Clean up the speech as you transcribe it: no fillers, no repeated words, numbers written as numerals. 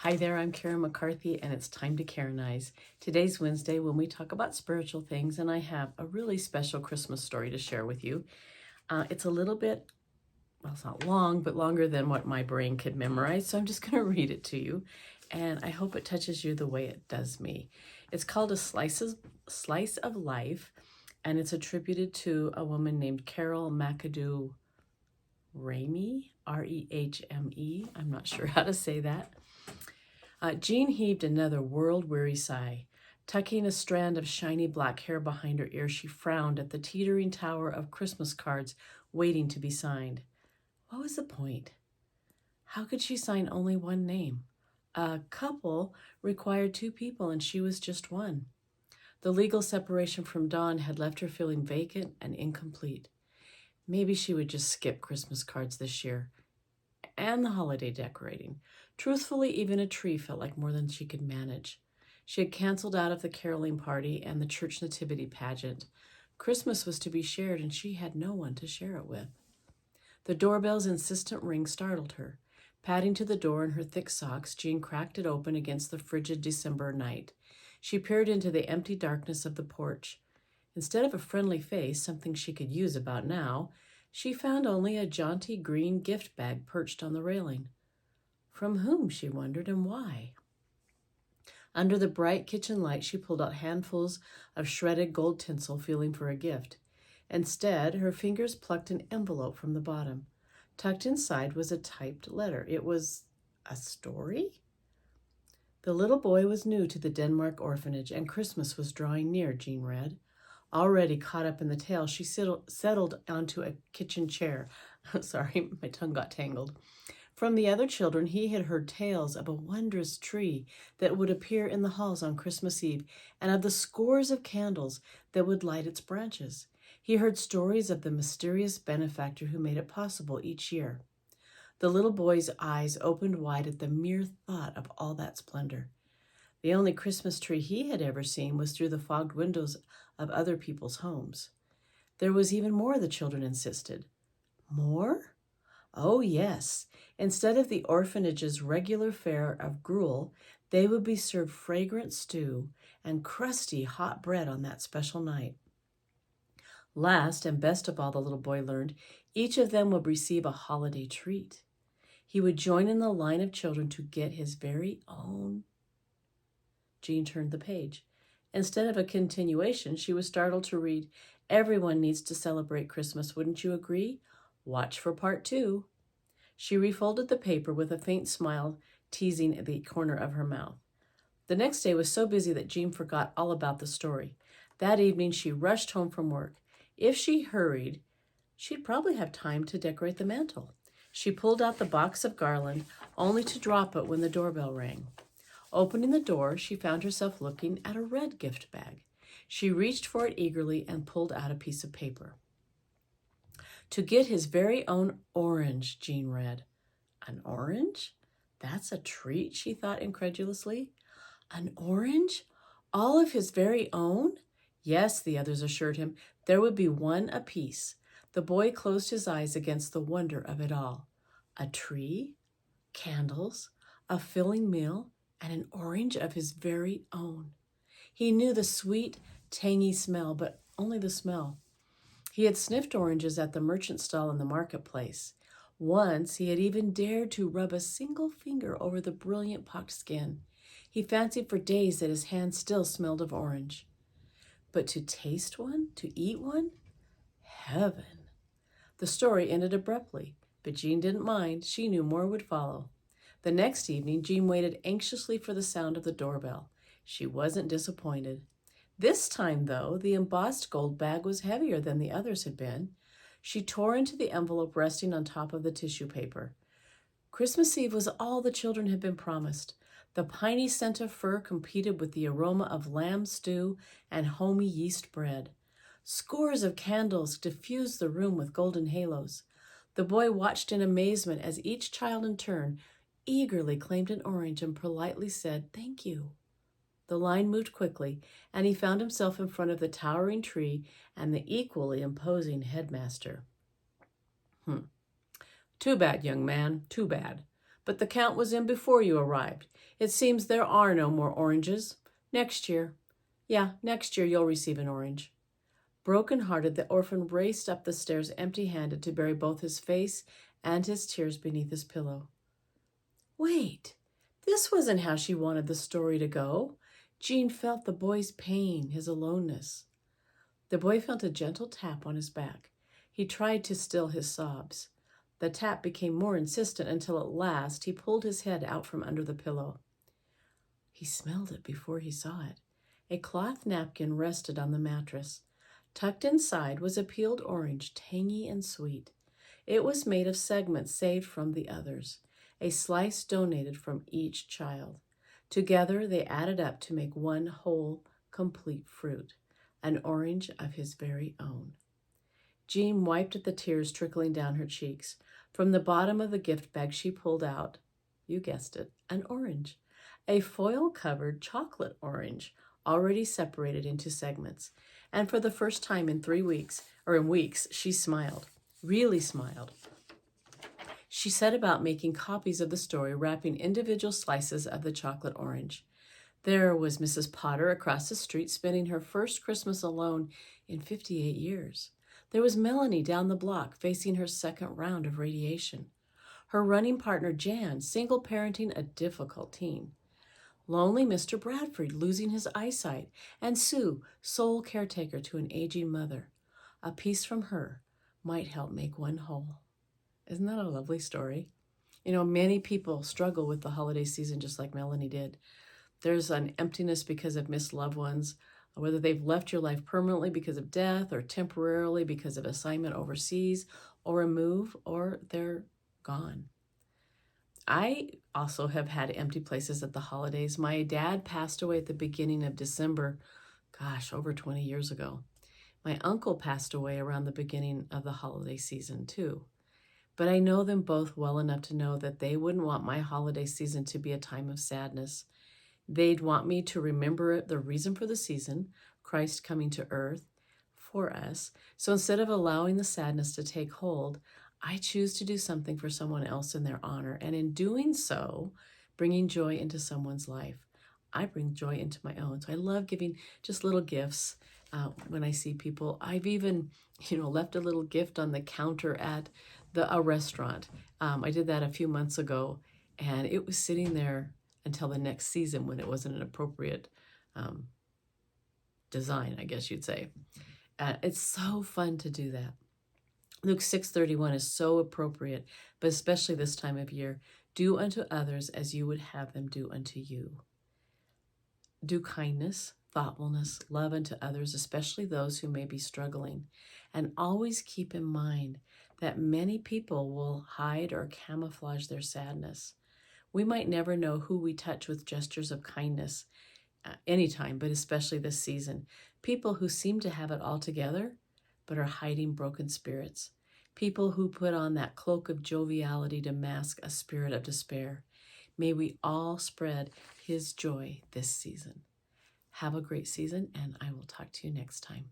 Hi there, I'm Karen McCarthy, and it's time to Karen-ize. Today's Wednesday when we talk about spiritual things, and I have a really special Christmas story to share with you. It's a little bit, well, it's not long, but longer than what my brain could memorize, so I'm just going to read it to you, and I hope it touches you the way it does me. It's called A Slice of Life, and it's attributed to a woman named Carol McAdoo Ramey, R-E-H-M-E. I'm not sure how to say that. Jean heaved another world-weary sigh. Tucking a strand of shiny black hair behind her ear, she frowned at the teetering tower of Christmas cards waiting to be signed. What was the point? How could she sign only one name? A couple required two people, and she was just one. The legal separation from Dawn had left her feeling vacant and incomplete. Maybe she would just skip Christmas cards this year and the holiday decorating. Truthfully, even a tree felt like more than she could manage. She had canceled out of the caroling party and the church nativity pageant. Christmas was to be shared, and she had no one to share it with. The doorbell's insistent ring startled her. Padding to the door in her thick socks, Jean cracked it open against the frigid December night. She peered into the empty darkness of the porch. Instead of a friendly face, something she could use about now, she found only a jaunty green gift bag perched on the railing. From whom, she wondered, and why? Under the bright kitchen light, she pulled out handfuls of shredded gold tinsel, feeling for a gift. Instead, her fingers plucked an envelope from the bottom. Tucked inside was a typed letter. It was a story? The little boy was new to the Denmark orphanage, and Christmas was drawing near, Jean read. Already caught up in the tale, she settled onto a kitchen chair. Sorry, my tongue got tangled. From the other children, he had heard tales of a wondrous tree that would appear in the halls on Christmas Eve, and of the scores of candles that would light its branches. He heard stories of the mysterious benefactor who made it possible each year. The little boy's eyes opened wide at the mere thought of all that splendor. The only Christmas tree he had ever seen was through the fogged windows of other people's homes. There was even more, the children insisted. More? Oh, yes. Instead of the orphanage's regular fare of gruel, they would be served fragrant stew and crusty hot bread on that special night. Last and best of all, the little boy learned, each of them would receive a holiday treat. He would join in the line of children to get his very own. Jean turned the page. Instead of a continuation, she was startled to read, "Everyone needs to celebrate Christmas, wouldn't you agree? Watch for part 2. She refolded the paper with a faint smile teasing at the corner of her mouth. The next day was so busy that Jean forgot all about the story. That evening, she rushed home from work. If she hurried, she'd probably have time to decorate the mantel. She pulled out the box of garland, only to drop it when the doorbell rang. Opening the door, she found herself looking at a red gift bag. She reached for it eagerly and pulled out a piece of paper. To get his very own orange, Jean read. An orange? That's a treat, she thought incredulously. An orange? All of his very own? Yes, the others assured him. There would be one apiece. The boy closed his eyes against the wonder of it all. A tree, candles, a filling meal, and an orange of his very own. He knew the sweet, tangy smell, but only the smell. He had sniffed oranges at the merchant stall in the marketplace. Once he had even dared to rub a single finger over the brilliant pocked skin. He fancied for days that his hands still smelled of orange. But to taste one, to eat one? Heaven! The story ended abruptly, but Jean didn't mind. She knew more would follow. The next evening, Jean waited anxiously for the sound of the doorbell. She wasn't disappointed. This time, though, the embossed gold bag was heavier than the others had been. She tore into the envelope resting on top of the tissue paper. Christmas Eve was all the children had been promised. The piney scent of fur competed with the aroma of lamb stew and homey yeast bread. Scores of candles diffused the room with golden halos. The boy watched in amazement as each child in turn eagerly claimed an orange and politely said, "Thank you." The line moved quickly, and he found himself in front of the towering tree and the equally imposing headmaster. Too bad, young man, too bad. but the count was in before you arrived. It seems there are no more oranges. Next year. Yeah, next year you'll receive an orange. Broken-hearted, the orphan raced up the stairs empty-handed to bury both his face and his tears beneath his pillow. Wait, this wasn't how she wanted the story to go. Jean felt the boy's pain, his aloneness. The boy felt a gentle tap on his back. He tried to still his sobs. The tap became more insistent until at last he pulled his head out from under the pillow. He smelled it before he saw it. A cloth napkin rested on the mattress. Tucked inside was a peeled orange, tangy and sweet. It was made of segments saved from the others, a slice donated from each child. Together they added up to make one whole, complete fruit, an orange of his very own. Jean wiped at the tears trickling down her cheeks. From the bottom of the gift bag she pulled out, you guessed it, an orange, a foil-covered chocolate orange, already separated into segments. And for the first time in weeks, she smiled, really smiled. She set about making copies of the story, wrapping individual slices of the chocolate orange. There was Mrs. Potter across the street spending her first Christmas alone in 58 years. There was Melanie down the block facing her second round of radiation. Her running partner Jan, single parenting a difficult teen. Lonely Mr. Bradford losing his eyesight, and Sue, sole caretaker to an aging mother. A piece from her might help make one whole. Isn't that a lovely story? You know, many people struggle with the holiday season just like Melanie did. There's an emptiness because of missed loved ones, whether they've left your life permanently because of death or temporarily because of assignment overseas or a move, or they're gone. I also have had empty places at the holidays. My dad passed away at the beginning of December, over 20 years ago. My uncle passed away around the beginning of the holiday season too. But I know them both well enough to know that they wouldn't want my holiday season to be a time of sadness. They'd want me to remember the reason for the season, Christ coming to earth for us. So instead of allowing the sadness to take hold, I choose to do something for someone else in their honor, and in doing so, bringing joy into someone's life. I bring joy into my own. So I love giving just little gifts when I see people. I've even, left a little gift on the counter at a restaurant. I did that a few months ago, and it was sitting there until the next season when it wasn't an appropriate design, I guess you'd say. It's so fun to do that. Luke 6:31 is so appropriate, but especially this time of year. Do unto others as you would have them do unto you. Do kindness, thoughtfulness, love unto others, especially those who may be struggling. And always keep in mind that many people will hide or camouflage their sadness. We might never know who we touch with gestures of kindness anytime, but especially this season. People who seem to have it all together, but are hiding broken spirits. People who put on that cloak of joviality to mask a spirit of despair. May we all spread His joy this season. Have a great season, and I will talk to you next time.